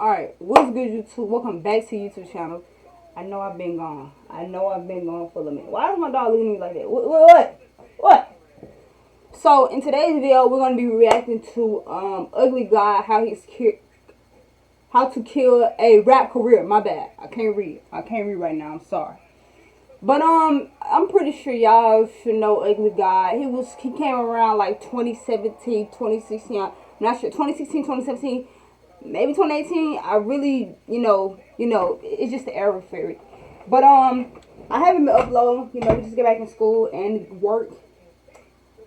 Alright, what's good YouTube? Welcome back to YouTube channel. I know I've been gone. For a minute. Why is my dog looking at me like that? What? So in today's video, we're gonna be reacting to UglyGod, how to kill a rap career. My bad. I can't read right now. I'm sorry. But I'm pretty sure y'all should know UglyGod. He came around like 2017, 2016. I'm not sure. 2016, 2017. Maybe 2018. I really, it's just the era fairy. But I haven't been uploading. We just get back in school and work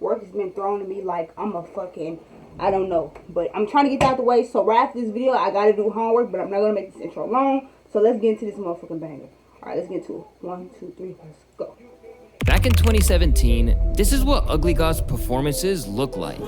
has been thrown to me like I'm a fucking, I don't know. But I'm trying to get that out the way. So right after this video, I gotta do homework. But I'm not gonna make this intro long. So let's get into this motherfucking banger. All right, let's get into it. 1, 2, 3, let's go. Back in 2017, this is what UglyGod's performances look like.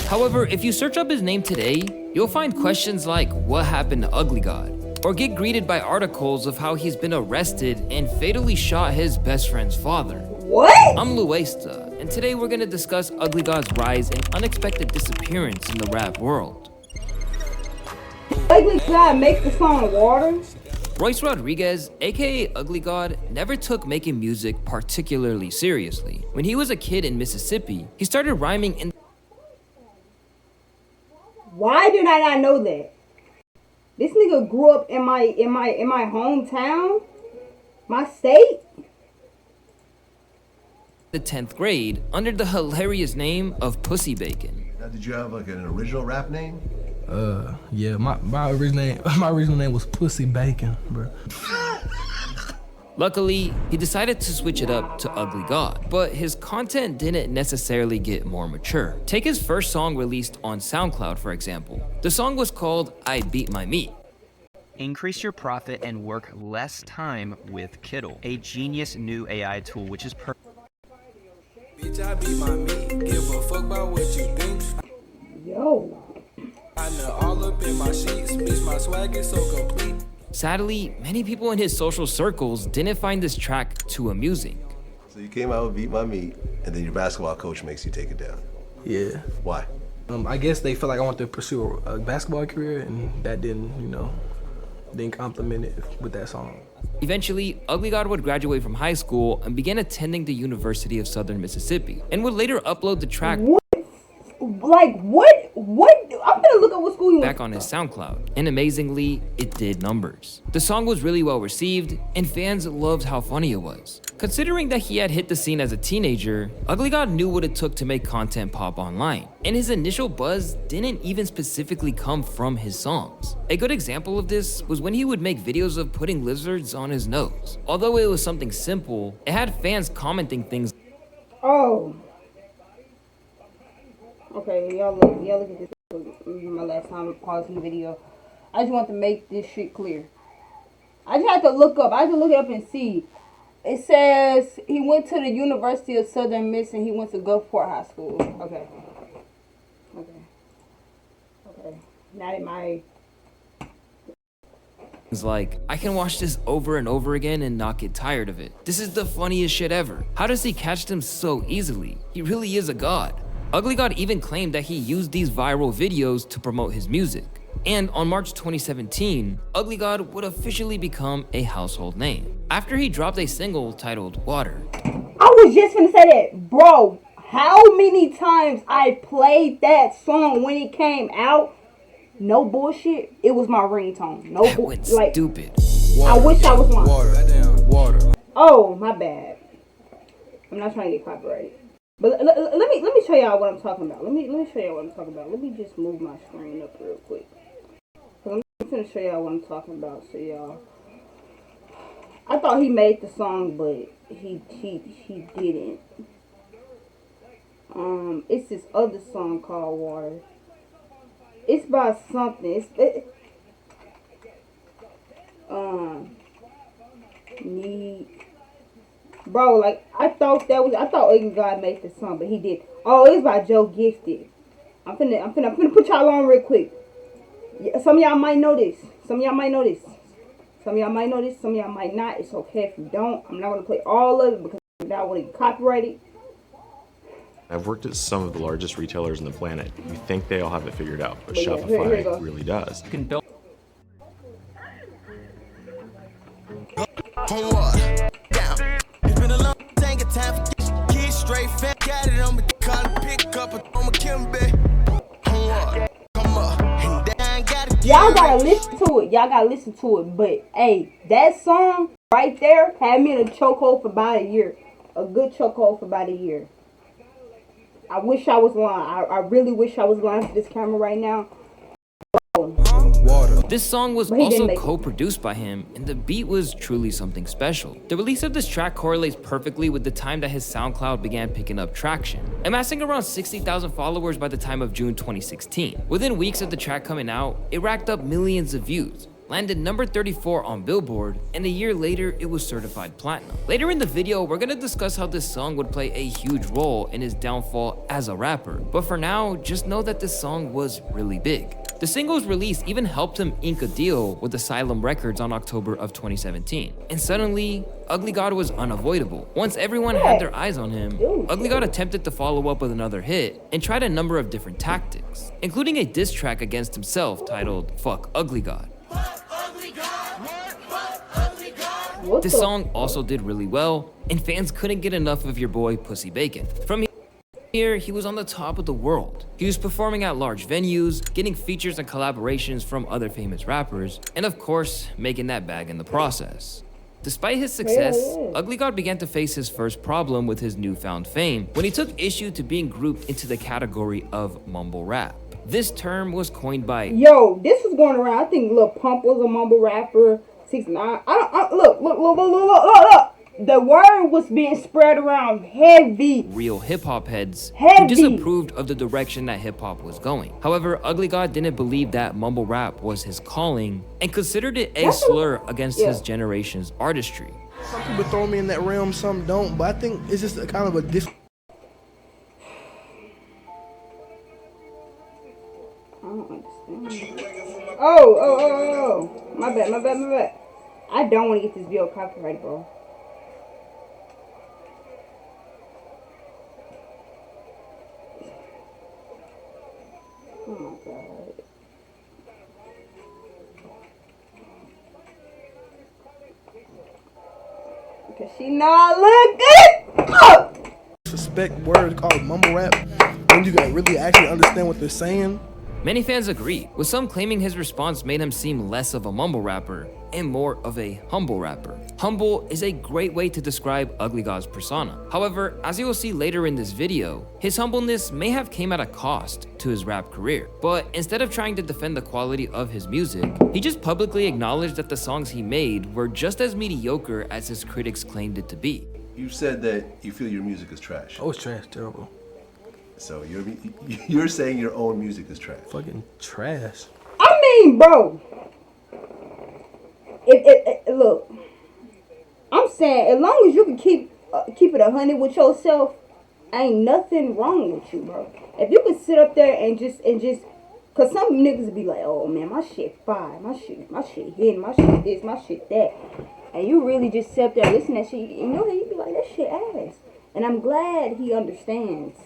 However, if you search up his name today, you'll find questions like what happened to UglyGod, or get greeted by articles of how he's been arrested and fatally shot his best friend's father. What? I'm Luesta, and today we're gonna discuss UglyGod's rise and unexpected disappearance in the rap world. UglyGod makes the song Water? Royce Rodriguez, aka UglyGod, never took making music particularly seriously. When he was a kid in Mississippi, he started rhyming in. Why did I not know that? This nigga grew up in my hometown, my state. The 10th grade under the hilarious name of Pussy Bacon. Now, did you have like an original rap name? Yeah, my original name was Pussy Bacon, bro. Luckily, he decided to switch it up to UglyGod, but his content didn't necessarily get more mature. Take his first song released on SoundCloud, for example. The song was called I Beat My Meat. Increase your profit and work less time with Kiddle, a genius new AI tool which is perfect. Bitch, I beat my meat, give a fuck about what you think. Yo. I know all up in my sheets, bitch, my swag is so complete. Sadly, many people in his social circles didn't find this track too amusing. So you came out with Beat My Meat, and then your basketball coach makes you take it down. Yeah. Why? I guess they felt like I wanted to pursue a basketball career, and that didn't compliment it with that song. Eventually, UglyGod would graduate from high school and began attending the University of Southern Mississippi, and would later upload the track I'm gonna look up what school you back on his SoundCloud, and amazingly, it did numbers. The song was really well received, and fans loved how funny it was. Considering that he had hit the scene as a teenager, UglyGod knew what it took to make content pop online, and his initial buzz didn't even specifically come from his songs. A good example of this was when he would make videos of putting lizards on his nose. Although it was something simple, it had fans commenting things. Oh. Okay, y'all look at this. My last time pausing the video. I just want to make this shit clear. I just had to look it up and see. It says he went to the University of Southern Miss and he went to Gulfport High School. Okay. Not in my. It's like, I can watch this over and over again and not get tired of it. This is the funniest shit ever. How does he catch them so easily? He really is a god. UglyGod even claimed that he used these viral videos to promote his music. And on March 2017, UglyGod would officially become a household name after he dropped a single titled Water. I was just gonna say that, bro. How many times I played that song when it came out? No bullshit. It was my ringtone. No bullshit. Like, stupid. Water, I wish I was lying. Water. Oh, my bad. I'm not trying to get copyrighted. But let me show y'all what I'm talking about. Let me show y'all what I'm talking about. Let me just move my screen up real quick. I'm gonna show y'all what I'm talking about. So y'all, I thought he made the song, but he didn't. It's this other song called Water. It's by something. Need. Bro, like, I thought UglyGod made the song, but he did. Oh, it's by Joe Gifted. I'm finna put y'all on real quick. Yeah, some of y'all might know this. Some of y'all might not. It's okay if you don't. I'm not gonna play all of it because I wouldn't get copyrighted. I've worked at some of the largest retailers on the planet. You think they all have it figured out, but Yeah, here you Shopify go. really does. You can build From what? Down. It's been a long tank of time for kids straight fat. Got it on me, call it pick up on my Kimberly. From what? Come up. And then I gotta get Y'all gotta rich. listen to it. Y'all gotta listen to it. But hey, that song right there had me in a chokehold for about a year. A good chokehold for about a year. I wish I was lying. I really wish I was lying to this camera right now. This song was But he didn't also make it. co-produced by him, and the beat was truly something special. The release of this track correlates perfectly with the time that his SoundCloud began picking up traction, amassing around 60,000 followers by the time of June 2016. Within weeks of the track coming out, it racked up millions of views, landed number 34 on Billboard, and a year later, it was certified platinum. Later in the video, we're gonna discuss how this song would play a huge role in his downfall as a rapper, but for now, just know that this song was really big. The single's release even helped him ink a deal with Asylum Records on October of 2017. And suddenly, UglyGod was unavoidable. Once everyone had their eyes on him, UglyGod attempted to follow up with another hit and tried a number of different tactics, including a diss track against himself titled Fuck UglyGod. What This the song also did really well, and fans couldn't get enough of your boy Pussy Bacon. From here, he was on the top of the world. He was performing at large venues, getting features and collaborations from other famous rappers, and of course, making that bag in the process. Despite his success, UglyGod began to face his first problem with his newfound fame when he took issue to being grouped into the category of mumble rap. This term was coined by Yo, this was going around. I think Lil Pump was a mumble rapper. 6ix9ine. Look. The word was being spread around heavy. real hip-hop heads Heavy. who disapproved of the direction that hip-hop was going. However, UglyGod didn't believe that mumble rap was his calling and considered it a slur against his generation's artistry. Some people throw me in that realm, some don't. But I think it's just a kind of a I don't understand. Oh. My bad. I don't want to get this video copyrighted, bro. Oh my god. Because she know I look good. Oh! disrespect word called mumble rap when you can really actually understand what they're saying. Many fans agreed, with some claiming his response made him seem less of a mumble rapper and more of a humble rapper. Humble is a great way to describe UglyGod's persona. However, as you will see later in this video, his humbleness may have came at a cost to his rap career. But instead of trying to defend the quality of his music, he just publicly acknowledged that the songs he made were just as mediocre as his critics claimed it to be. You said that you feel your music is trash. Oh, it's trash, terrible. So you're saying your own music is trash. Fucking trash. I mean, bro. Look, I'm saying as long as you can keep it 100 with yourself, ain't nothing wrong with you, bro. If you can sit up there and just, cause some niggas be like, oh man, my shit fire, my shit hitting, my shit this, my shit that, and you really just sit up there and listen to that shit, you know, you be like, that shit ass. And I'm glad he understands.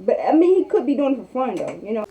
But I mean, he could be doing it for fun though, you know.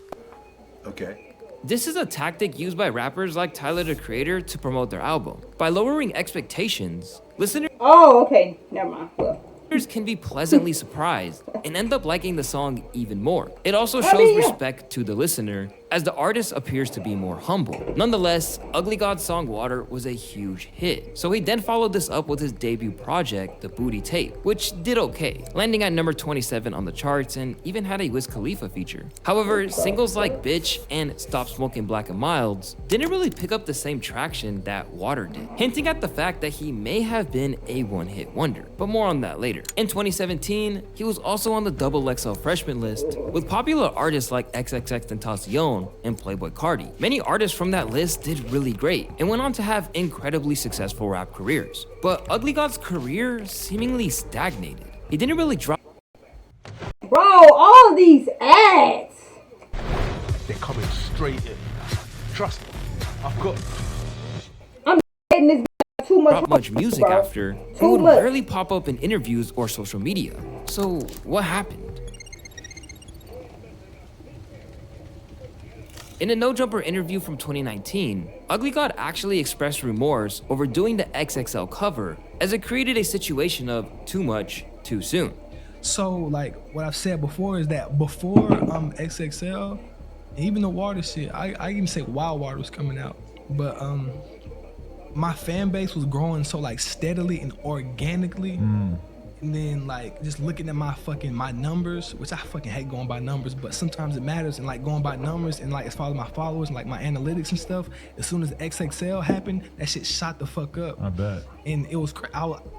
Okay. This is a tactic used by rappers like Tyler, the Creator, to promote their album. By lowering expectations, listeners Oh, okay, never mind. Well, can be pleasantly surprised and end up liking the song even more. It also shows respect to the listener, as the artist appears to be more humble. Nonetheless, UglyGod's song Water was a huge hit, so he then followed this up with his debut project, The Booty Tape, which did okay, landing at number 27 on the charts and even had a Wiz Khalifa feature. However, singles like Bitch and Stop Smoking Black and Milds didn't really pick up the same traction that Water did, hinting at the fact that he may have been a one-hit wonder, but more on that later. In 2017, he was also on the XXL freshman list with popular artists like XXXTentacion and Playboi Carti. Many artists from that list did really great and went on to have incredibly successful rap careers. But UglyGod's career seemingly stagnated. He didn't really drop. bro, all these ads. They're coming straight in. Trust me, I've got. I'm getting this too much. Brought much music bro. after, and Too would much. rarely pop up in interviews or social media. So what happened? In a No Jumper interview from 2019, UglyGod actually expressed remorse over doing the XXL cover, as it created a situation of too much, too soon. So like what I've said before is that before XXL, and even the water shit, I even say Wild Water was coming out, but my fan base was growing so like steadily and organically. And then like just looking at my numbers, which I fucking hate going by numbers, but sometimes it matters, and like going by numbers and like as far as my followers and like my analytics and stuff, as soon as XXL happened, that shit shot the fuck up. I bet. And it was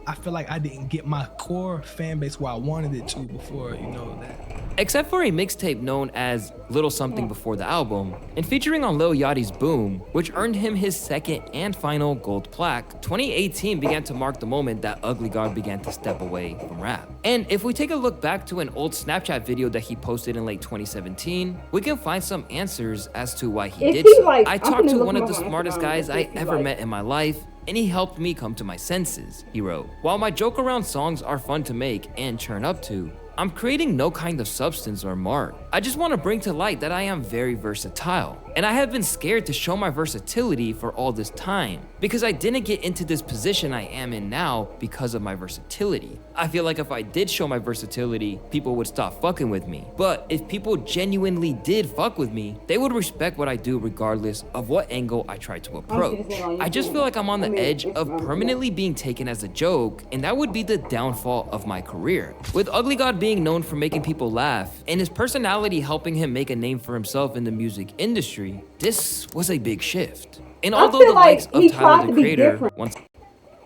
I feel like I didn't get my core fan base where I wanted it to before, you know, that. Except for a mixtape known as Little Something Before the Album, and featuring on Lil Yachty's Boom, which earned him his second and final gold plaque, 2018 began to mark the moment that UglyGod began to step away from rap. And if we take a look back to an old Snapchat video that he posted in late 2017, we can find some answers as to why he did so. Like, I talked to one of the smartest guys I ever met in my life, and he helped me come to my senses, he wrote. While my joke around songs are fun to make and churn up to, I'm creating no kind of substance or mark. I just want to bring to light that I am very versatile, and I have been scared to show my versatility for all this time, because I didn't get into this position I am in now because of my versatility. I feel like if I did show my versatility, people would stop fucking with me. But if people genuinely did fuck with me, they would respect what I do regardless of what angle I try to approach. I just feel like I'm on the edge of permanently being taken as a joke, and that would be the downfall of my career. With UglyGod being known for making people laugh, and his personality helping him make a name for himself in the music industry, this was a big shift. And although the likes of Tyler the Creator once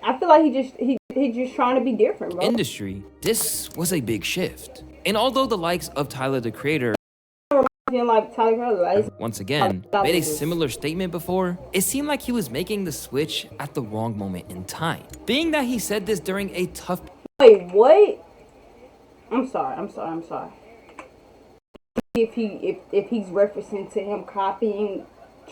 I feel like he's just trying to be different, bro. industry, this was a big shift. And although the likes of Tyler the Creator Like Tyler, once again made a similar statement before, it seemed like he was making the switch at the wrong moment in time. Being that he said this during a tough Wait, what? I'm sorry. If he's referencing to him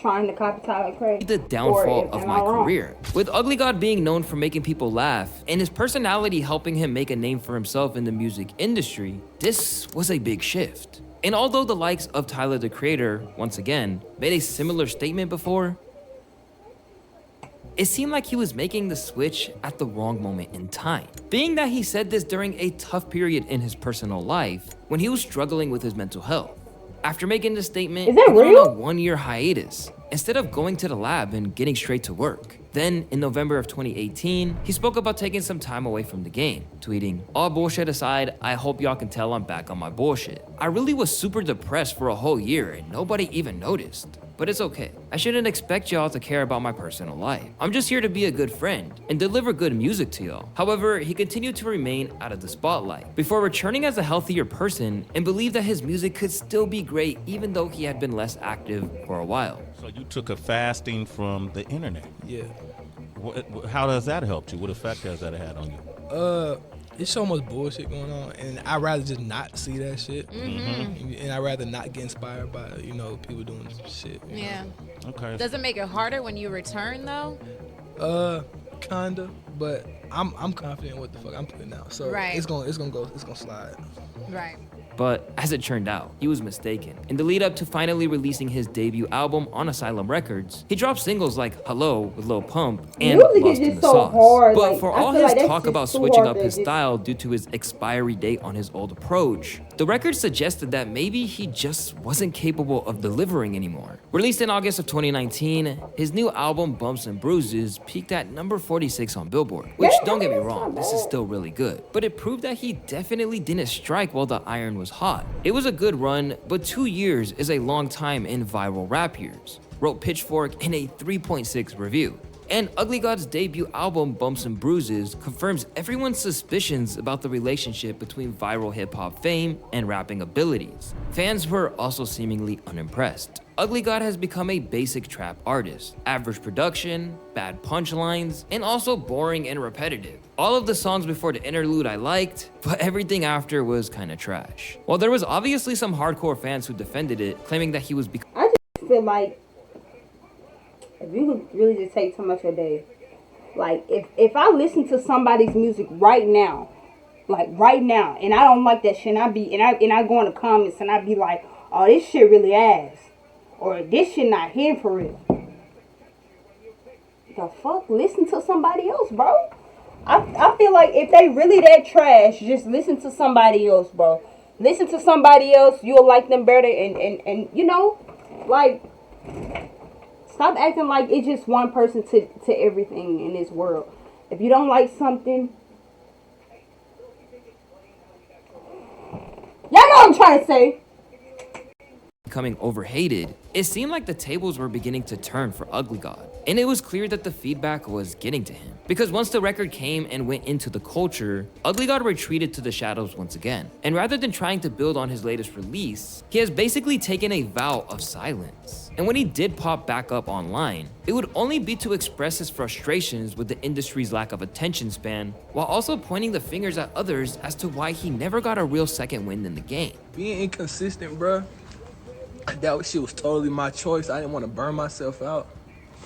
trying to copy Tyler Craig, the downfall of my career. With UglyGod being known for making people laugh, and his personality helping him make a name for himself in the music industry, this was a big shift. And although the likes of Tyler the Creator, once again, made a similar statement before, it seemed like he was making the switch at the wrong moment in time. Being that he said this during a tough period in his personal life, when he was struggling with his mental health. After making this statement, he went on a 1-year hiatus, instead of going to the lab and getting straight to work. Then, in November of 2018, he spoke about taking some time away from the game, tweeting, "All bullshit aside, I hope y'all can tell I'm back on my bullshit. I really was super depressed for a whole year and nobody even noticed. But it's okay. I shouldn't expect y'all to care about my personal life. I'm just here to be a good friend and deliver good music to y'all." However, he continued to remain out of the spotlight before returning as a healthier person and believed that his music could still be great even though he had been less active for a while. So you took a fasting from the internet. Yeah. How does that help you? What effect has that had on you? It's so much bullshit going on, and I'd rather just not see that shit. And I'd rather not get inspired by, you know, people doing shit. Yeah. Okay. Does it make it harder when you return though? Kinda, but I'm confident in what the fuck I'm putting out. So Right. it's gonna slide. Right. But as it turned out, he was mistaken. In the lead up to finally releasing his debut album on Asylum Records, he dropped singles like Hello with Lil Pump and Music Lost is in just the so Sauce. hard, But like, for I all feel his like that's talk just about too switching hard up to his just- style due to his expiry date on his old approach, the record suggested that maybe he just wasn't capable of delivering anymore. Released in August of 2019, his new album Bumps and Bruises peaked at number 46 on Billboard, which don't get me wrong, this is still really good, but it proved that he definitely didn't strike while the iron was hot. It was a good run, but 2 years is a long time in viral rap years, wrote Pitchfork in a 3.6 review. And UglyGod's debut album Bumps and Bruises confirms everyone's suspicions about the relationship between viral hip-hop fame and rapping abilities. Fans were also seemingly unimpressed. UglyGod has become a basic trap artist. Average production, bad punchlines, and also boring and repetitive. All of the songs before the interlude I liked, but everything after was kinda trash. While there was obviously some hardcore fans who defended it, claiming that he was I just feel like if you could really just take so much a day Like if I listen to somebody's music right now, like right now, and I don't like that shit, and I go in the comments and I be like, oh, this shit really ass, or this shit not here for real. The fuck, listen to somebody else, bro. I feel like if they really that trash, just listen to somebody else, bro. Listen to somebody else, you'll like them better, and you know, like, stop acting like it's just one person to everything in this world. If you don't like something, y'all know what I'm trying to say. Becoming overhated, it seemed like the tables were beginning to turn for UglyGod. And it was clear that the feedback was getting to him. Because once the record came and went into the culture, UglyGod retreated to the shadows once again. And rather than trying to build on his latest release, he has basically taken a vow of silence. And when he did pop back up online, it would only be to express his frustrations with the industry's lack of attention span, while also pointing the fingers at others as to why he never got a real second win in the game. Being inconsistent, bruh, that shit was totally my choice. I didn't want to burn myself out.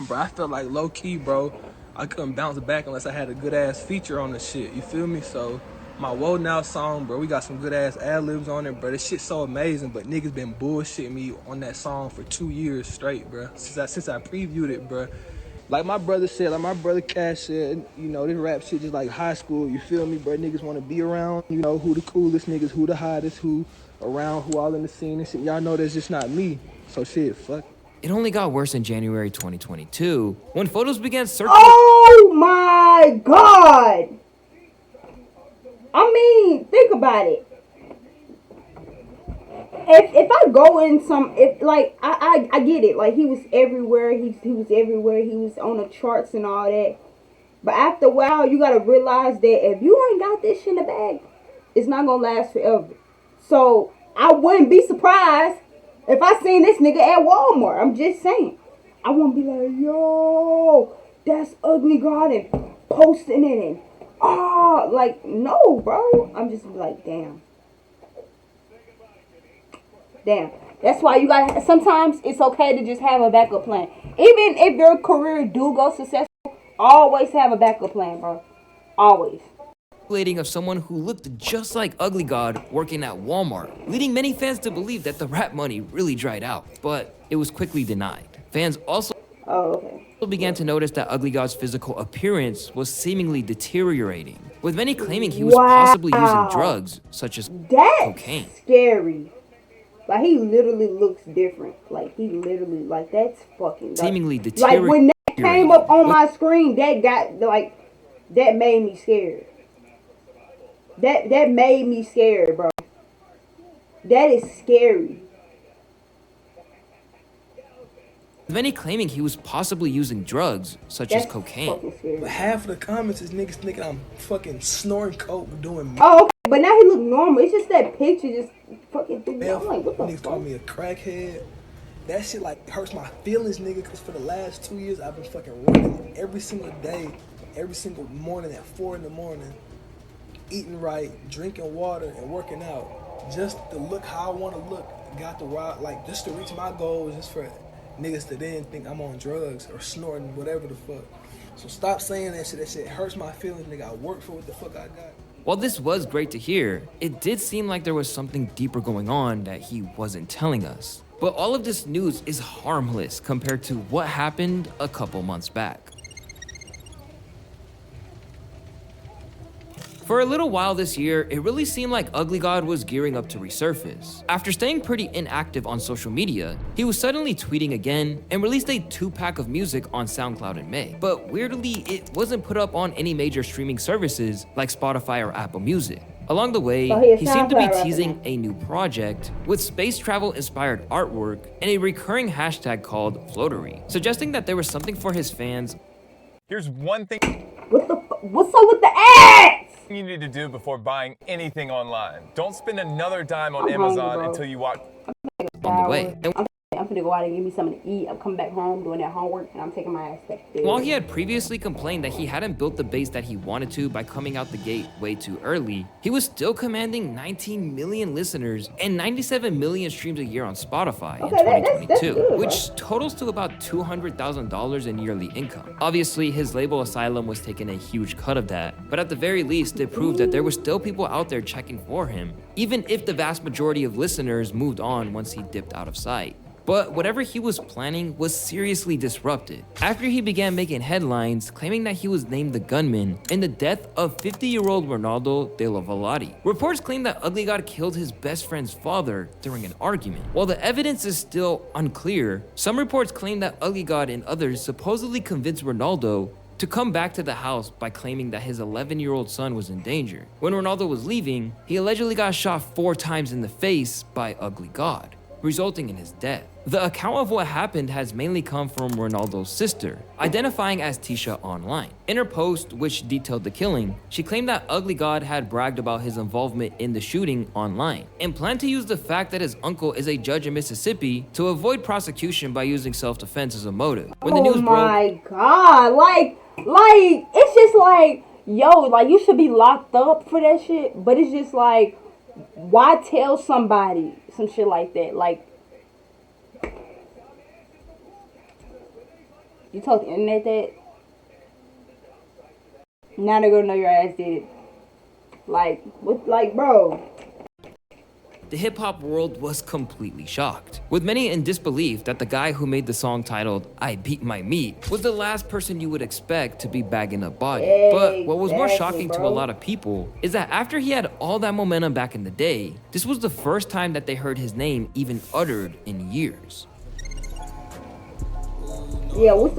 Bro, I felt like low-key, bro, I couldn't bounce back unless I had a good-ass feature on the shit, you feel me? So, my Whoa Now song, bro, we got some good-ass ad-libs on it, bro. This shit's so amazing, but niggas been bullshitting me on that song for 2 years straight, bro. Since I previewed it, bro. Like my brother said, like my brother Cash said, you know, this rap shit just like high school, you feel me, bro? Niggas want to be around, you know, who the coolest niggas, who the hottest, who around, who all in the scene and shit. Y'all know that's just not me, so shit, fuck. It only got worse in January 2022 when photos began circulating. Oh my God! I mean, think about it. If I go in I get it. Like, he was everywhere. He was everywhere. He was on the charts and all that. But after a while, you gotta realize that if you ain't got this shit in the bag, it's not gonna last forever. So I wouldn't be surprised if I seen this nigga at Walmart. I'm just saying. I won't be like, yo, that's UglyGod and posting it and like, no, bro. I'm just like, damn. That's why you gotta, sometimes it's okay to just have a backup plan. Even if your career do go successful, always have a backup plan, bro. Always. Of someone who looked just like UglyGod working at Walmart, leading many fans to believe that the rap money really dried out, but it was quickly denied. Fans also began to notice that UglyGod's physical appearance was seemingly deteriorating, with many claiming he was possibly using drugs such as cocaine. Scary. Like, he literally looks different. Like, he literally, like, that's fucking... Seemingly deteriorating. Like, when that came up on my screen, that got, like, that made me scared. That made me scared, bro. That is scary. Many claiming he was possibly using drugs such as cocaine. But half of the comments is niggas thinking I'm fucking snorting coke doing... Oh, okay. But now he look normal. It's just that picture just fucking threw me. I'm like, what the niggas call me a crackhead. That shit like hurts my feelings, nigga, because for the last 2 years I've been fucking running every single day, every single morning at 4 in the morning, eating right, drinking water, and working out. Just to look how I want to look. Got the ride, like, just to reach my goals, just for niggas to then think I'm on drugs or snorting whatever the fuck. So stop saying that shit. That shit hurts my feelings, nigga. I work for what the fuck I got. While this was great to hear, it did seem like there was something deeper going on that he wasn't telling us. But all of this news is harmless compared to what happened a couple months back. For a little while this year, it really seemed like UglyGod was gearing up to resurface. After staying pretty inactive on social media, he was suddenly tweeting again and released a 2-pack of music on SoundCloud in May. But weirdly, it wasn't put up on any major streaming services like Spotify or Apple Music. Along the way, he seemed to be teasing a new project with space travel inspired artwork and a recurring hashtag called Floatery, suggesting that there was something for his fans. Here's one thing. What's up with the ads? You need to do before buying anything online. Don't spend another dime on Amazon until you watch. On the way. I'm finna go out and give me something to eat. I'm coming back home, doing that homework, and I'm taking my ass back there. While he had previously complained that he hadn't built the base that he wanted to by coming out the gate way too early, he was still commanding 19 million listeners and 97 million streams a year on Spotify in 2022, that's good, which totals to about $200,000 in yearly income. Obviously, his label Asylum was taking a huge cut of that, but at the very least, it proved that there were still people out there checking for him, even if the vast majority of listeners moved on once he dipped out of sight. But whatever he was planning was seriously disrupted after he began making headlines claiming that he was named the gunman in the death of 50-year-old Ronaldo de la Valade. Reports claim that UglyGod killed his best friend's father during an argument. While the evidence is still unclear, some reports claim that UglyGod and others supposedly convinced Ronaldo to come back to the house by claiming that his 11-year-old son was in danger. When Ronaldo was leaving, he allegedly got shot 4 times in the face by UglyGod, resulting in his death. The account of what happened has mainly come from Ronaldo's sister, identifying as Tisha online. In her post, which detailed the killing, she claimed that UglyGod had bragged about his involvement in the shooting online, and planned to use the fact that his uncle is a judge in Mississippi to avoid prosecution by using self-defense as a motive. When the news broke, oh my god, like, it's just like, yo, like, you should be locked up for that shit, but it's just like, why tell somebody some shit like that? Like, you told the internet that, now they're gonna know your ass did it. Like, what, like, bro. the hip-hop world was completely shocked, with many in disbelief that the guy who made the song titled "I Beat My Meat" was the last person you would expect to be bagging up body. But what was more shocking to a lot of people is that after he had all that momentum back in the day, this was the first time that they heard his name even uttered in years. Yeah, it's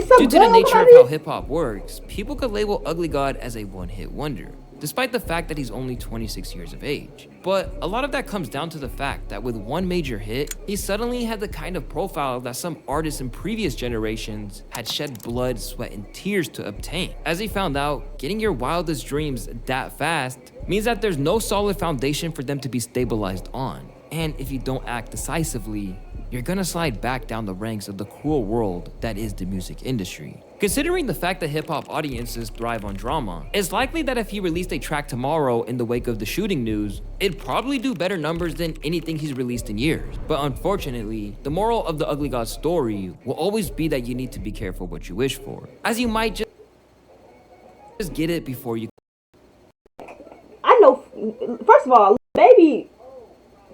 so Due to the nature of how hip-hop works, people could label UglyGod as a one-hit wonder, despite the fact that he's only 26 years of age. But a lot of that comes down to the fact that with one major hit, he suddenly had the kind of profile that some artists in previous generations had shed blood, sweat, and tears to obtain. As he found out, getting your wildest dreams that fast means that there's no solid foundation for them to be stabilized on. And if you don't act decisively, you're gonna slide back down the ranks of the cruel world that is the music industry. Considering the fact that hip-hop audiences thrive on drama, it's likely that if he released a track tomorrow in the wake of the shooting news, it'd probably do better numbers than anything he's released in years. But unfortunately, the moral of the UglyGod story will always be that you need to be careful what you wish for, as you might just get it before you. I know, first of all, baby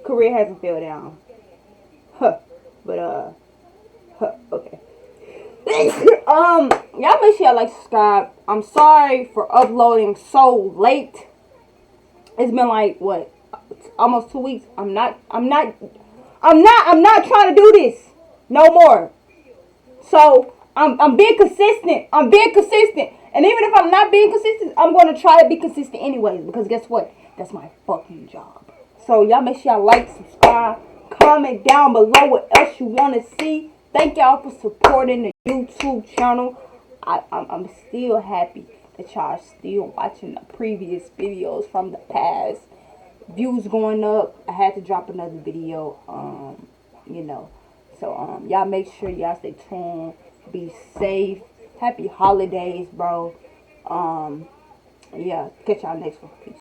career hasn't fell down. But okay. Y'all make sure y'all like, subscribe. I'm sorry for uploading so late. It's been like what, almost 2 weeks. I'm not trying to do this no more. So I'm being consistent. And even if I'm not being consistent, I'm gonna try to be consistent anyways, because guess what? That's my fucking job. So y'all make sure y'all like, subscribe, comment down below what else you want to see. Thank y'all for supporting the YouTube channel. I'm still happy that y'all still watching the previous videos from the past. Views going up. I had to drop another video. You know. So y'all make sure y'all stay tuned. Be safe. Happy holidays, bro. Yeah. Catch y'all next one. Peace.